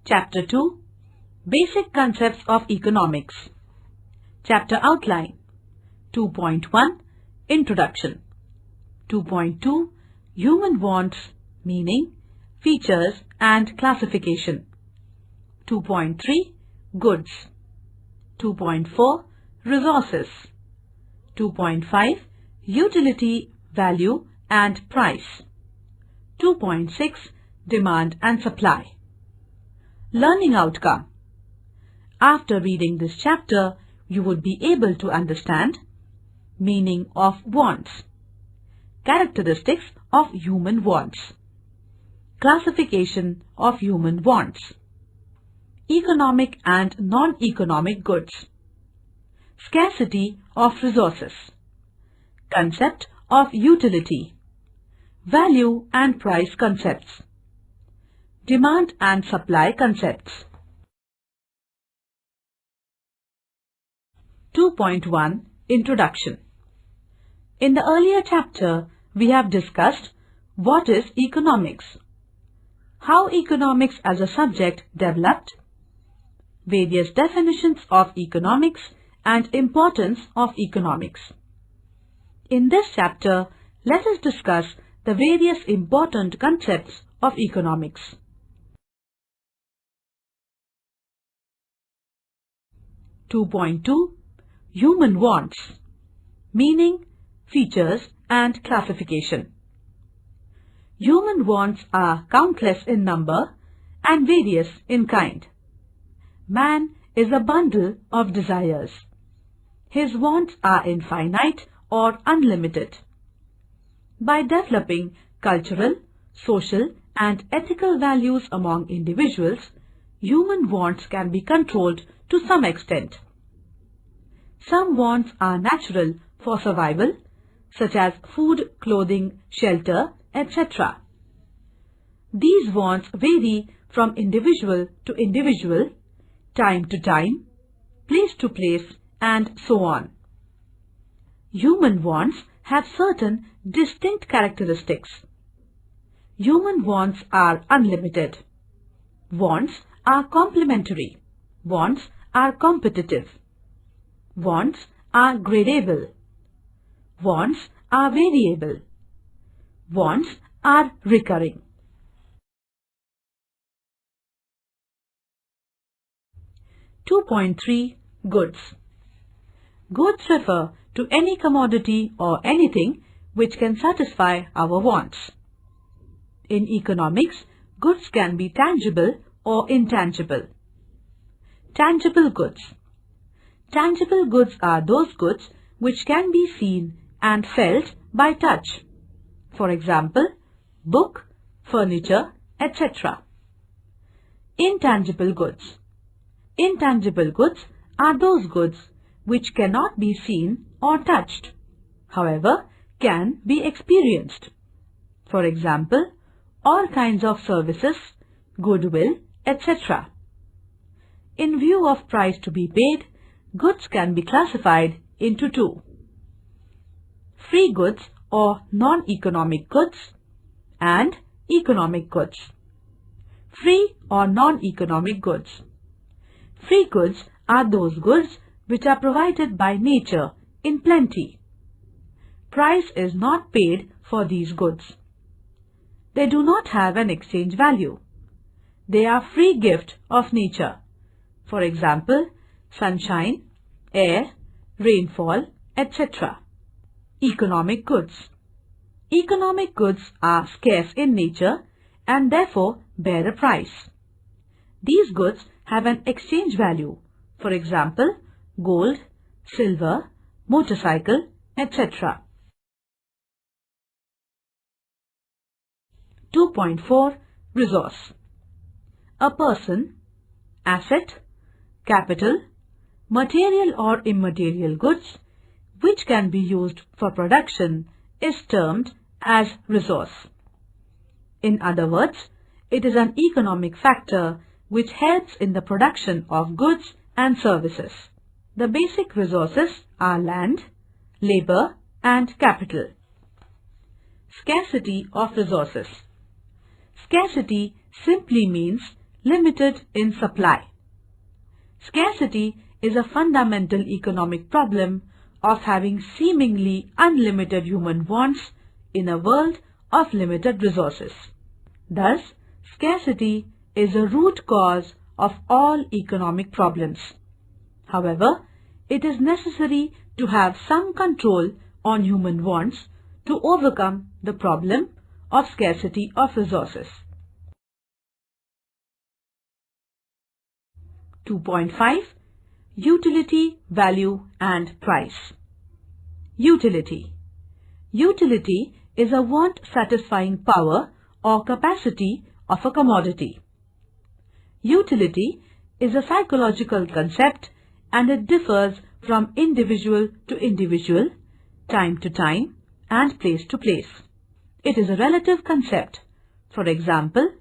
Chapter 2, Basic Concepts of Economics. Chapter Outline. 2.1, Introduction. 2.2, Human Wants, Meaning, Features and Classification. 2.3, Goods. 2.4, Resources. 2.5, Utility, Value and Price. 2.6, Demand and Supply. Learning outcome. After reading this chapter, you would be able to understand meaning of wants, characteristics of human wants, classification of human wants, economic and non-economic goods, scarcity of resources, concept of utility, value and price concepts, demand and supply concepts. 2.1 Introduction. In the earlier chapter, we have discussed what is economics, how economics as a subject developed, various definitions of economics and importance of economics. In this chapter, let us discuss the various important concepts of economics. 2.2 Human Wants, Meaning, Features and Classification. Human wants are countless in number and various in kind. Man is a bundle of desires. His wants are infinite or unlimited. By developing cultural, social and ethical values among individuals, human wants can be controlled to some extent. Some wants are natural for survival, such as food, clothing, shelter, etc. These wants vary from individual to individual, time to time, place to place, and so on. Human wants have certain distinct characteristics. Human wants are unlimited. Wants are complementary. Wants are competitive. Wants are gradable. Wants are variable. Wants are recurring. 2.3 Goods. Goods refer to any commodity or anything which can satisfy our wants. In economics, goods can be tangible or intangible. Tangible goods. Tangible goods are those goods which can be seen and felt by touch. For example, book, furniture, etc. Intangible goods. Intangible goods are those goods which cannot be seen or touched, however, can be experienced. For example, all kinds of services, goodwill, etc. In view of price to be paid, goods can be classified into two: free goods or non-economic goods and economic goods. Free or non-economic goods. Free goods are those goods which are provided by nature in plenty. Price is not paid for these goods. They do not have an exchange value. They are free gift of nature. For example, sunshine, air, rainfall, etc. Economic goods. Economic goods are scarce in nature and therefore bear a price. These goods have an exchange value. For example, gold, silver, motorcycle, etc. 2.4 Resource. A person, asset, capital, material or immaterial goods which can be used for production is termed as resource. In other words, it is an economic factor which helps in the production of goods and services. The basic resources are land, labor and capital. Scarcity of resources. Scarcity simply means limited in supply. Scarcity is a fundamental economic problem of having seemingly unlimited human wants in a world of limited resources. Thus, scarcity is a root cause of all economic problems. However, it is necessary to have some control on human wants to overcome the problem of scarcity of resources. 2.5. Utility, value and price. Utility. Utility is a want-satisfying power or capacity of a commodity. Utility is a psychological concept and it differs from individual to individual, time to time and place to place. It is a relative concept. For example,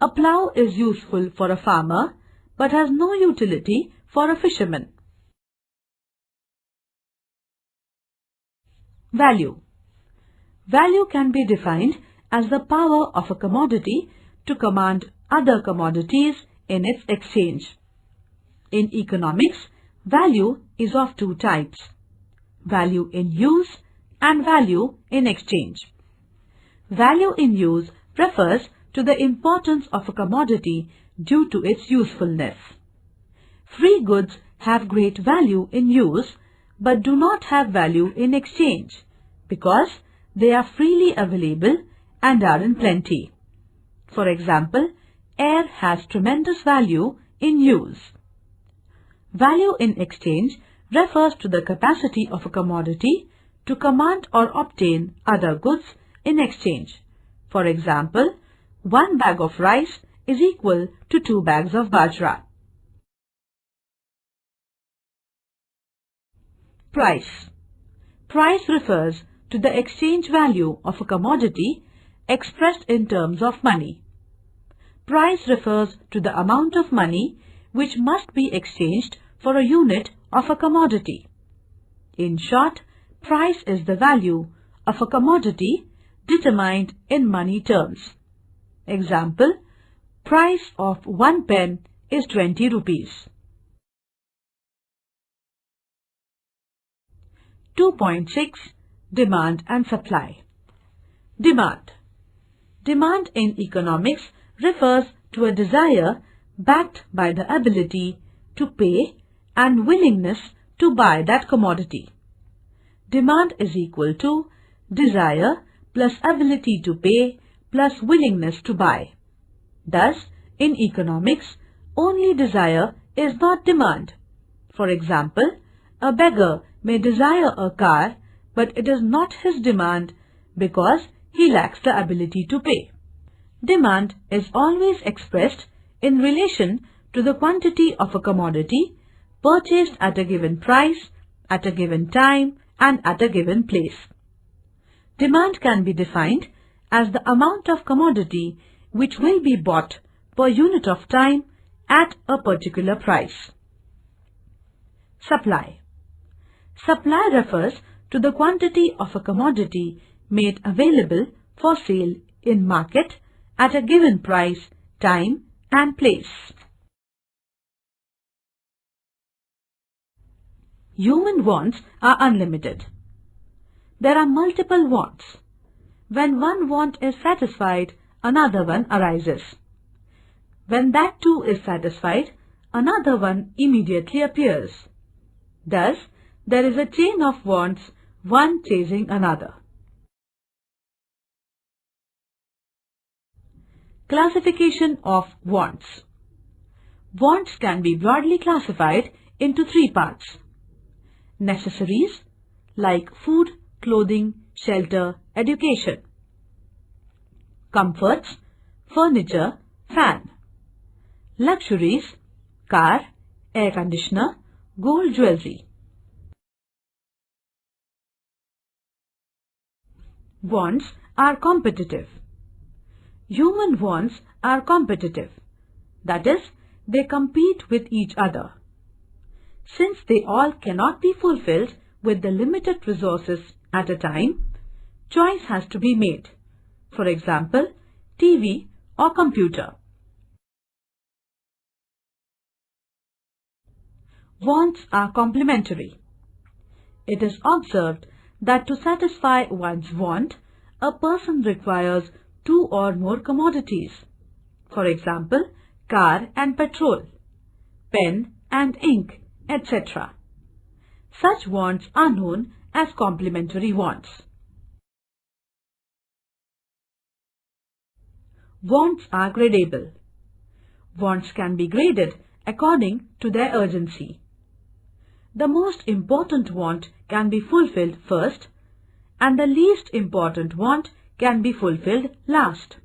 a plough is useful for a farmer but has no utility for a fisherman. Value. Value can be defined as the power of a commodity to command other commodities in its exchange. In economics, value is of two types: value in use and value in exchange. Value in use refers to the importance of a commodity due to its usefulness. Free goods have great value in use but do not have value in exchange because they are freely available and are in plenty. For example, air has tremendous value in use. Value in exchange refers to the capacity of a commodity to command or obtain other goods in exchange. For example, 1 bag of rice is equal to 2 bags of bajra. Price. Price refers to the exchange value of a commodity expressed in terms of money. Price refers to the amount of money which must be exchanged for a unit of a commodity. In short, price is the value of a commodity determined in money terms. Example, price of 1 pen is 20 rupees. 2.6. Demand and supply. Demand. Demand in economics refers to a desire backed by the ability to pay and willingness to buy that commodity. Demand is equal to desire plus ability to pay plus willingness to buy. Thus, in economics, only desire is not demand. For example, a beggar may desire a car, but it is not his demand because he lacks the ability to pay. Demand is always expressed in relation to the quantity of a commodity purchased at a given price, at a given time, and at a given place. Demand can be defined as the amount of commodity which will be bought per unit of time at a particular price. Supply. Supply refers to the quantity of a commodity made available for sale in market at a given price, time, and place. Human wants are unlimited. There are multiple wants. When one want is satisfied, another one arises. When that too is satisfied, another one immediately appears. Thus, there is a chain of wants, one chasing another. Classification of wants. Wants can be broadly classified into 3 parts. Necessaries, like food, clothing, shelter, education. Comforts, furniture, fan. Luxuries, car, air conditioner, gold jewelry. Wants are competitive. Human wants are competitive. That is, they compete with each other. Since they all cannot be fulfilled with the limited resources at a time, choice has to be made. For example, TV or computer. Wants are complementary. It is observed that to satisfy one's want, a person requires two or more commodities. For example, car and petrol, pen and ink, etc. Such wants are known as complementary wants. Wants are gradable. Wants can be graded according to their urgency. The most important want can be fulfilled first, and the least important want can be fulfilled last.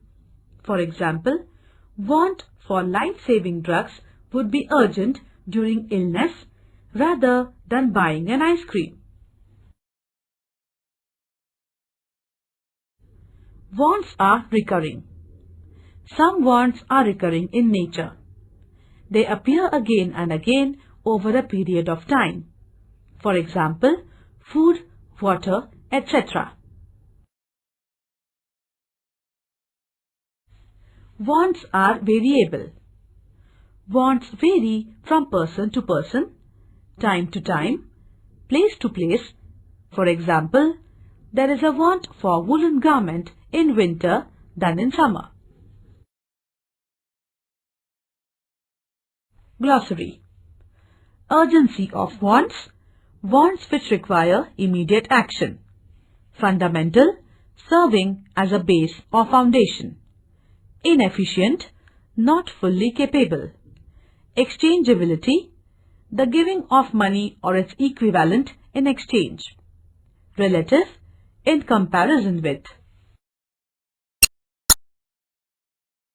For example, want for life-saving drugs would be urgent during illness rather than buying an ice cream. Wants are recurring. Some wants are recurring in nature. They appear again and again over a period of time. For example, food, water, etc. Wants are variable. Wants vary from person to person, time to time, place to place. For example, there is a want for woolen garment in winter than in summer. Glossary. Urgency of wants. Wants which require immediate action. Fundamental, serving as a base or foundation. Inefficient, not fully capable. Exchangeability, the giving of money or its equivalent in exchange. Relative, in comparison with.